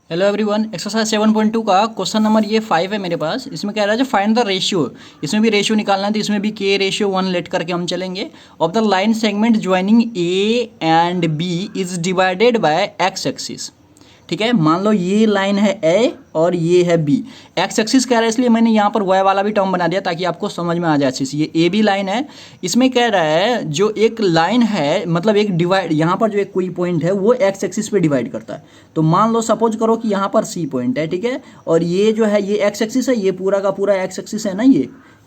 Hello everyone, exercise 7.2 का question number ये 5 है मेरे पास। इसमें कह रहा है जो फाइंड द रेशियो, इसमें भी रेशियो निकालना है तो इसमें भी के रेशियो 1 लेट करके हम चलेंगे। Of the line segment joining A and B is divided by X axis. ठीक है, मान लो ये लाइन है ए और ये है बी। एक्स एक्सिस कह रहा है इसलिए मैंने यहाँ पर वाई वाला भी टर्म बना दिया ताकि आपको समझ में आ जाए अच्छे से। ये ए बी लाइन है, इसमें कह रहा है जो एक लाइन है मतलब एक डिवाइड, यहाँ पर जो एक कोई पॉइंट है वो एक्स एक्सिस पे डिवाइड करता है। तो मान लो सपोज करो कि यहाँ पर सी पॉइंट है, ठीक है, और ये जो है ये एक्स एक्सिस है, ये पूरा का पूरा एक्स एक्सिस है ना,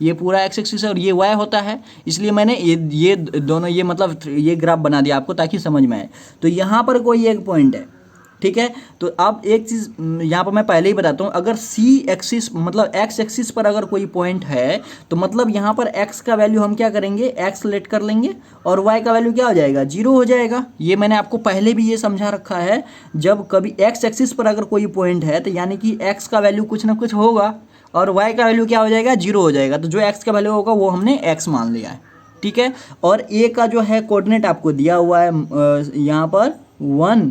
ये पूरा एक्स एक्सिस है और ये वाई होता है। इसलिए मैंने ये दोनों ये मतलब ये ग्राफ बना दिया आपको ताकि समझ में आए। तो यहाँ पर कोई एक पॉइंट है, ठीक है। तो अब एक चीज़ यहाँ पर मैं पहले ही बताता हूँ, अगर सी एक्सिस मतलब एक्स एक्सिस पर अगर कोई पॉइंट है तो मतलब यहाँ पर एक्स का वैल्यू हम क्या करेंगे, एक्स लेट कर लेंगे और वाई का वैल्यू क्या हो जाएगा, जीरो हो जाएगा। ये मैंने आपको पहले भी ये समझा रखा है, जब कभी एक्स एक्सिस पर अगर कोई पॉइंट है तो यानी कि एक्स का वैल्यू कुछ ना कुछ होगा और वाई का वैल्यू क्या हो जाएगा, जीरो हो जाएगा। तो जो एक्स का वैल्यू होगा वो हमने एक्स मान लिया है, ठीक है। और ए का जो है कोऑर्डिनेट आपको दिया हुआ है यहाँ पर 1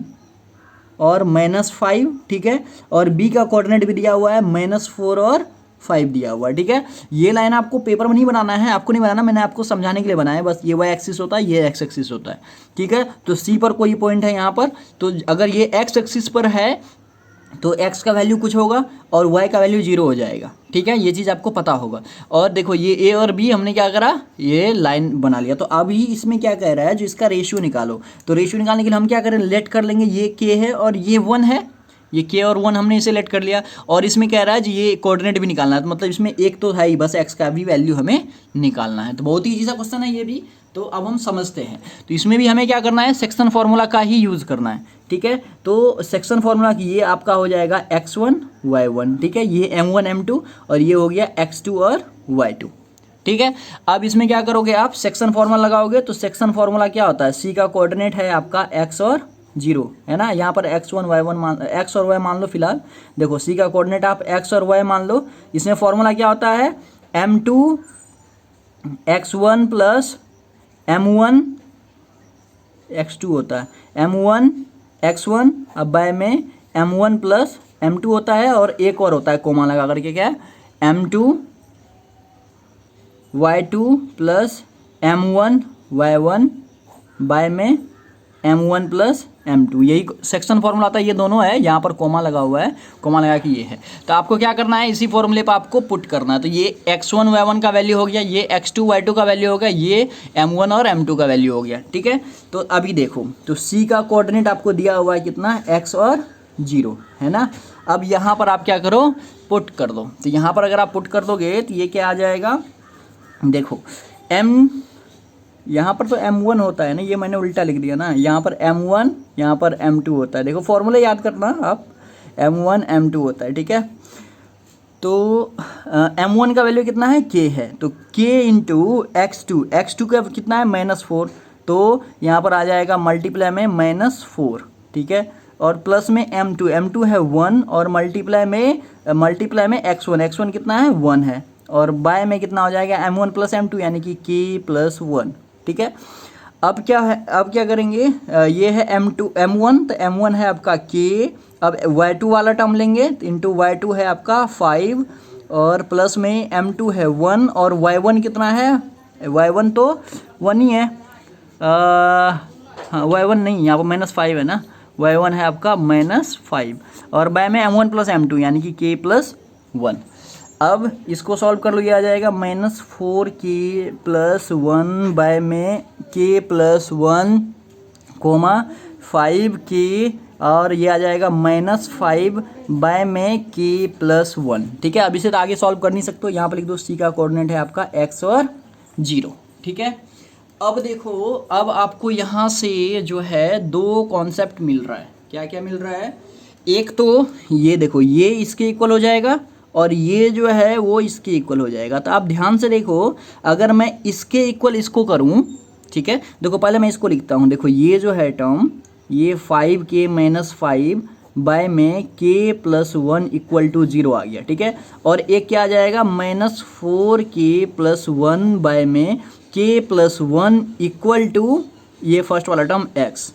और -5, ठीक है। और बी का कोऑर्डिनेट भी दिया हुआ है -4 और 5 दिया हुआ है, ठीक है। ये लाइन आपको पेपर में नहीं बनाना है, आपको नहीं बनाना, मैंने आपको समझाने के लिए बनाया है। बस ये वाई एक्सिस होता है, ये एक्स एक्सिस होता है, ठीक है। तो सी पर कोई पॉइंट है यहाँ पर, तो अगर ये एक्स एक्सिस पर है तो x का वैल्यू कुछ होगा और y का वैल्यू जीरो हो जाएगा, ठीक है। ये चीज़ आपको पता होगा। और देखो ये a और b हमने क्या करा, ये लाइन बना लिया। तो अभी इसमें क्या कह रहा है, जो इसका रेशियो निकालो, तो रेशियो निकालने के लिए हम क्या करें, लेट कर लेंगे। ये k है और ये 1 है, ये k और 1 हमने इसे लेट कर लिया। और इसमें कह रहा है जी ये कोऑर्डिनेट भी निकालना है, तो मतलब इसमें एक तो है ही, बस x का भी वैल्यू हमें निकालना है। तो बहुत ही ईजी सा क्वेश्चन है ये भी। तो अब हम समझते हैं, तो इसमें भी हमें क्या करना है, सेक्शन फार्मूला का ही यूज़ करना है, ठीक है। तो सेक्शन फार्मूला की ये आपका हो जाएगा x1 y1, ठीक है। ये m1 m2 और ये हो गया x2 और y2, ठीक है। अब इसमें क्या करोगे आप, सेक्शन फार्मूला लगाओगे। तो सेक्शन फार्मूला क्या होता है, सी का कोऑर्डिनेट है आपका x और 0, है ना। यहाँ पर x1 y1 मान, x और y मान लो फिलहाल। देखो सी का कोऑर्डिनेट आप x और y मान लो। इसमें फार्मूला क्या होता है, m2 x1 plus m1 x2 होता है, m1 x1 अब बाय में m1 प्लस m2 होता है और एक और होता है कोमा लगा करके, क्या है, m2 y2 plus m1 y1 bye में m1 प्लस m2। यही सेक्शन फॉर्मूला आता है, ये दोनों है, यहाँ पर कोमा लगा हुआ है, कोमा लगा कि ये है। तो आपको क्या करना है, इसी फॉर्मूले पर आपको पुट करना है। तो ये x1 y1 का वैल्यू हो गया, ये x2 y2 का वैल्यू हो गया, ये m1 और m2 का वैल्यू हो गया, ठीक है। तो अभी देखो, तो c का कोऑर्डिनेट आपको दिया हुआ है कितना, x और 0, है ना। अब यहाँ पर आप क्या करो, पुट कर दो। तो यहाँ पर अगर आप पुट कर दोगे तो ये क्या आ जाएगा, देखो m यहाँ पर तो m1 होता है ना, ये मैंने उल्टा लिख दिया ना, यहाँ पर m1 यहाँ पर m2 होता है। देखो फॉर्मूला याद करना आप, m1 m2 होता है, ठीक है। तो m1 का वैल्यू कितना है, k है, तो k इंटू x2 का कितना है -4, तो यहाँ पर आ जाएगा मल्टीप्लाई में -4, ठीक है। और प्लस में m2 है 1 और मल्टीप्लाई में x1 कितना है 1 है, और बाय में कितना हो जाएगा m1 प्लस m2 यानी कि k प्लस 1, ठीक है। अब क्या है, अब क्या करेंगे, ये है m1, तो m1 है आपका k। अब y2 वाला टर्म लेंगे तो इंटू y2 है आपका 5 और प्लस में m2 है 1 और y1 कितना है, y1 तो 1 ही है, हाँ y1 नहीं, यहाँ पर -5 है ना, y1 है आपका -5 और बाय में m1 प्लस m2 यानी कि k प्लस 1। अब इसको सॉल्व कर लो, ये आ जाएगा -4k प्लस 1 बाय में k प्लस 1 कोमा 5k और ये आ जाएगा -5 बाय में k प्लस 1, ठीक है। अब इसे तो आगे सॉल्व कर नहीं सकते, यहाँ पर लिख दो, सी का कोऑर्डिनेट है आपका x और 0, ठीक है। अब देखो, अब आपको यहाँ से जो है दो कॉन्सेप्ट मिल रहा है, क्या क्या मिल रहा है, एक तो ये देखो, ये इसके इक्वल हो जाएगा और ये जो है वो इसके इक्वल हो जाएगा। तो आप ध्यान से देखो, अगर मैं इसके इक्वल इसको करूं, ठीक है, देखो पहले मैं इसको लिखता हूं। देखो ये जो है टर्म, ये 5k - 5 बाय में k प्लस 1 इक्वल टू 0 आ गया, ठीक है। और एक क्या आ जाएगा, -4k प्लस 1 बाय में k प्लस 1 इक्वल टू ये फर्स्ट वाला टर्म x।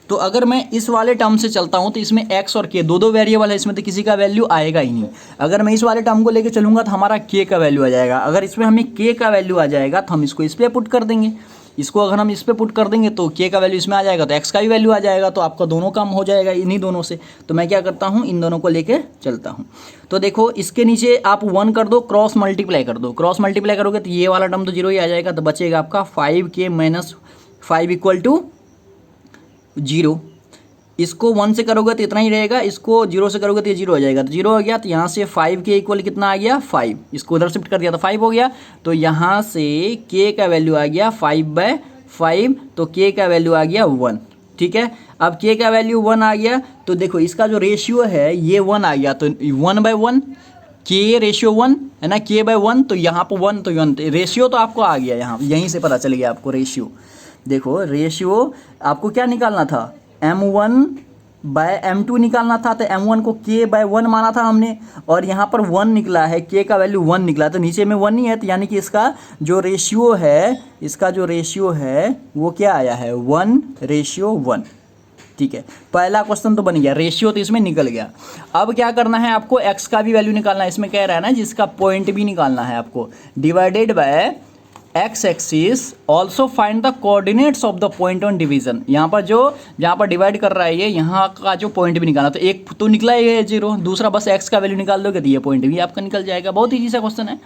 तो अगर मैं इस वाले टर्म से चलता हूँ तो इसमें x और k दो वेरिएबल है, इसमें तो किसी का वैल्यू आएगा ही नहीं। अगर मैं इस वाले टर्म को लेके चलूँगा तो हमारा k का वैल्यू आ जाएगा। अगर इसमें हमें k का वैल्यू आ जाएगा तो हम इसको इस पर पुट कर देंगे। इसको अगर हम इस पे पुट कर देंगे तो k का वैल्यू इसमें आ जाएगा तो x का भी वैल्यू आ जाएगा। तो आपका दोनों काम हो जाएगा इन्हीं दोनों से। तो मैं क्या करता हूँ, इन दोनों को लेके चलता हूँ। तो देखो इसके नीचे आप 1 कर दो, क्रॉस मल्टीप्लाई कर दो। क्रॉस मल्टीप्लाई करोगे तो ये वाला टर्म तो 0 ही आ जाएगा। तो बचेगा आपका 5k माइनस 5 इक्वल टू 0। इसको 1 से करोगे तो इतना ही रहेगा, इसको 0 से करोगे तो ये 0 हो जाएगा। तो 0 हो गया तो यहाँ से 5 के इक्वल कितना आ गया 5। इसको उधर शिफ्ट कर दिया तो 5 हो गया। तो यहाँ से k का वैल्यू आ गया 5/5, तो k का वैल्यू आ गया 1। ठीक है, अब k का वैल्यू 1 आ गया तो देखो इसका जो रेशियो है ये 1 आ गया। तो 1/1 k रेशियो 1 है ना, k/1 तो यहाँ पर 1 तो 1 रेशियो तो आपको आ गया। यहाँ यहीं से पता चल गया आपको रेशियो। देखो रेशियो आपको क्या निकालना था, m1/m2 निकालना था। तो m1 को k/1 माना था हमने और यहाँ पर 1 निकला है, k का वैल्यू 1 निकला। तो नीचे में 1 नहीं है तो यानी कि इसका जो रेशियो है वो क्या आया है 1/1। ठीक है, पहला क्वेश्चन तो बन गया, रेशियो तो इसमें निकल गया। अब क्या करना है आपको, x का भी वैल्यू निकालना है। इसमें कह रहा है ना जिसका पॉइंट भी निकालना है आपको, divided by X axis also find the coordinates of the point on division. यहाँ पर जहाँ पर डिवाइड कर रहा है ये, यहाँ का जो पॉइंट भी निकालना। तो एक तो निकला है 0, दूसरा बस x का वैल्यू निकाल दोगे तो ये पॉइंट भी आपका निकल जाएगा। बहुत ईजी सा क्वेश्चन है।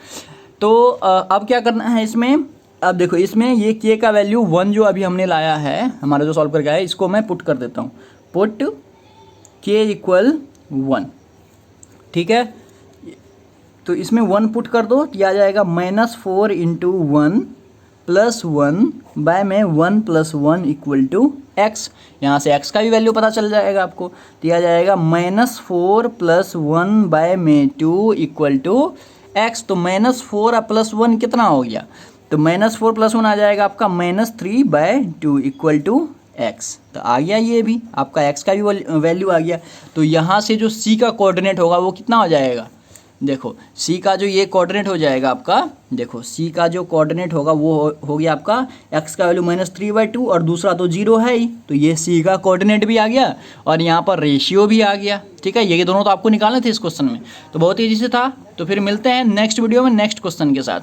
तो अब क्या करना है इसमें, अब देखो इसमें ये k का वैल्यू 1 जो अभी हमने लाया है, हमारा जो सॉल्व करके आया है, इसको मैं पुट कर देता हूँ। Put k equal 1। ठीक है, तो इसमें 1 पुट कर दो तो आ जाएगा -4 × 1 + 1 बाय में 1 + 1 इक्वल टू x। यहाँ से x का भी वैल्यू पता चल जाएगा आपको। तो आ जाएगा -4 + 1 बाय में 2 इक्वल टू x। तो -4 + 1 कितना हो गया, तो -4 + 1 आ जाएगा आपका -3/2 इक्वल टू x। तो आ गया ये भी आपका x का भी वैल्यू आ गया। तो यहाँ से जो c का कोऑर्डिनेट होगा वो कितना हो जाएगा, देखो c का जो ये कोऑर्डिनेट हो जाएगा आपका, देखो c का जो कोऑर्डिनेट होगा वो हो गया आपका x का वैल्यू -3/2 और दूसरा तो 0 है ही। तो ये c का कोऑर्डिनेट भी आ गया और यहाँ पर रेशियो भी आ गया। ठीक है, ये दोनों तो आपको निकालने थे इस क्वेश्चन में। तो बहुत ईजी से था। तो फिर मिलते हैं नेक्स्ट वीडियो में नेक्स्ट क्वेश्चन के साथ।